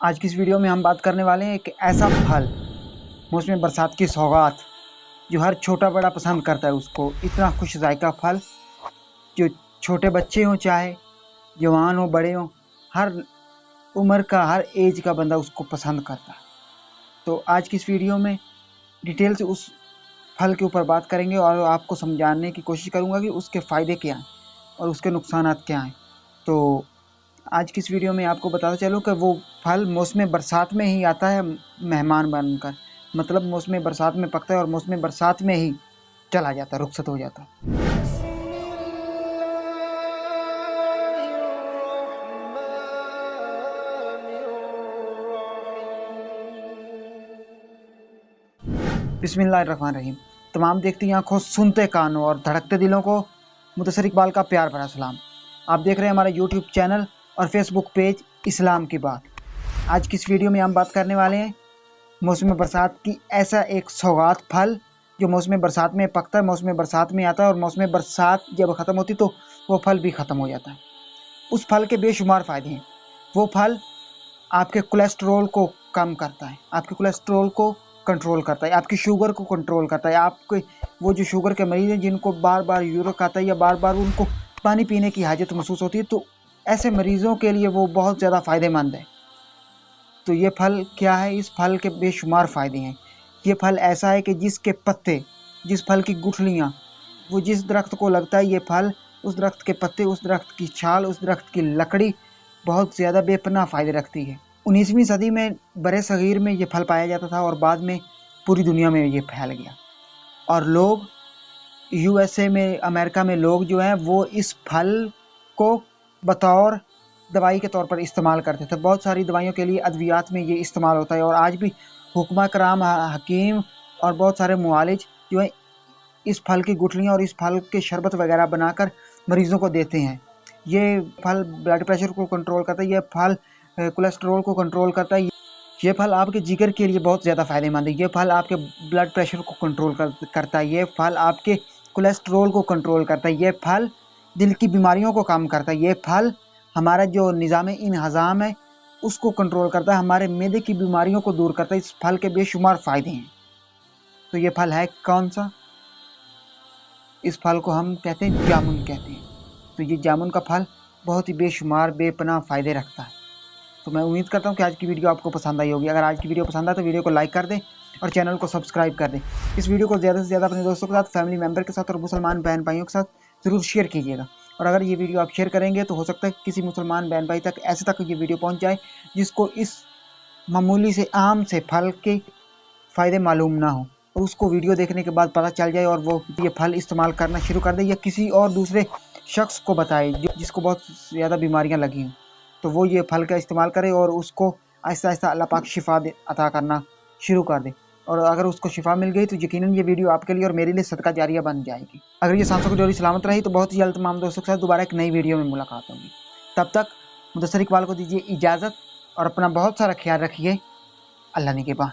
आज की इस वीडियो में हम बात करने वाले हैं एक ऐसा फल मौसम बरसात की सौगात जो हर छोटा बड़ा पसंद करता है उसको। इतना खुश जायका फल जो छोटे बच्चे हों चाहे जवान हो बड़े हों, हर उम्र का हर एज का बंदा उसको पसंद करता है। तो आज की इस वीडियो में डिटेल से उस फल के ऊपर बात करेंगे और आपको समझाने की कोशिश करूँगा कि उसके फ़ायदे क्या हैं और उसके नुकसानात क्या हैं। तो आज की इस वीडियो में आपको बताता चलूँ कि वो फल मौसम बरसात में ही आता है मेहमान बनकर, मतलब मौसम बरसात में पकता है और मौसम बरसात में ही चला जाता है, रुखसत हो जाता है। बिस्मिल्लाहिर्रहमानिर्रहीम। तमाम देखती आंखों, सुनते कानों और धड़कते दिलों को मुदस्सर इकबाल का प्यार भरा सलाम। आप देख रहे हैं हमारा यूट्यूब चैनल और फेसबुक पेज इस्लाम की बात। आज की इस वीडियो में हम बात करने वाले हैं मौसम बरसात की ऐसा एक सौगात फल जो मौसम बरसात में पकता है, मौसम बरसात में आता है और मौसम बरसात जब ख़त्म होती तो वो फल भी ख़त्म हो जाता है। उस फल के बेशुमार फ़ायदे हैं। वो फल आपके कोलेस्ट्रॉल को कम करता है, आपके कोलेस्ट्रॉल को कंट्रोल करता है, आपकी शुगर को कंट्रोल करता है। आपके वो जो शुगर के मरीज़ हैं जिनको बार बार यूरिक आता है या बार बार उनको पानी पीने की हाजत महसूस होती है, तो ऐसे मरीज़ों के लिए वो बहुत ज़्यादा फ़ायदेमंद है। तो ये फल क्या है? इस फल के बेशुमार फ़ायदे हैं। ये फल ऐसा है कि जिसके पत्ते, जिस फल की गुठलियाँ, वो जिस दरख्त को लगता है ये फल, उस दरख्त के पत्ते, उस दरख्त की छाल, उस दरख्त की लकड़ी बहुत ज़्यादा बेपनाह फ़ायदे रखती है। 19वीं सदी में बड़े सगीर में ये फल पाया जाता था और बाद में पूरी दुनिया में ये फैल गया और लोग USA में, अमेरिका में लोग जो हैं वो इस फल को बतौर दवाई के तौर पर इस्तेमाल करते थे। बहुत सारी दवाइयों के लिए अद्वियात में ये इस्तेमाल होता है और आज भी हुक्मा कराम, हकीम और बहुत सारे मुआलिज जो है इस फल की गुठलियाँ और इस फल के शरबत वगैरह बनाकर मरीज़ों को देते हैं। ये फल ब्लड प्रेशर को कंट्रोल करता है, ये फल कोलेस्ट्रॉल को कंट्रोल करता है, ये फल आपके जिगर के लिए बहुत ज़्यादा फ़ायदेमंद है, ये फल आपके ब्लड प्रेशर को कंट्रोल करता है, ये फल आपके कोलेस्ट्रॉल को कंट्रोल करता है, ये फल दिल की बीमारियों को कम करता है, ये फल हमारा जो निज़ाम इंहज़ाम है उसको कंट्रोल करता है, हमारे मैदे की बीमारियों को दूर करता है। इस फल के बेशुमार फ़ायदे हैं। तो ये फल है कौन सा? इस फल को हम कहते हैं जामुन कहते हैं। तो ये जामुन का फल बहुत ही बेशुमार बेपनाह फ़ायदे रखता है। तो मैं उम्मीद करता हूँ कि आज की वीडियो आपको पसंद आई होगी। अगर आज की वीडियो पसंद आए तो वीडियो को लाइक कर दें और चैनल को सब्सक्राइब कर दें। इस वीडियो को ज़्यादा से ज़्यादा अपने दोस्तों के साथ, फैमिली मेम्बर के साथ और मुसलमान बहन भाइयों के साथ ज़रूर शेयर कीजिएगा। और अगर ये वीडियो आप शेयर करेंगे तो हो सकता है किसी मुसलमान बहन भाई तक ऐसे तक ये वीडियो पहुँच जाए जिसको इस मामूली से आम से फल के फ़ायदे मालूम ना हो और उसको वीडियो देखने के बाद पता चल जाए और वो ये फल इस्तेमाल करना शुरू कर दे या किसी और दूसरे शख्स को बताए जिसको बहुत ज़्यादा बीमारियां लगी हैं, तो वो ये फल का इस्तेमाल करे और उसको आहिस्ता आहिस्ता अल्लाह पाक शिफा अता करना शुरू कर दे। और अगर उसको शिफा मिल गई तो यकीनन ये वीडियो आपके लिए और मेरे लिए सदका जारिया बन जाएगी। अगर ये सांसों की डोरी सलामत रही तो बहुत ही जल्द तमाम दोस्तों के साथ दोबारा एक नई वीडियो में मुलाकात होगी। तब तक मुदस्सर इकबाल को दीजिए इजाज़त और अपना बहुत सारा ख्याल रखिए। अल्लाह निगहबान।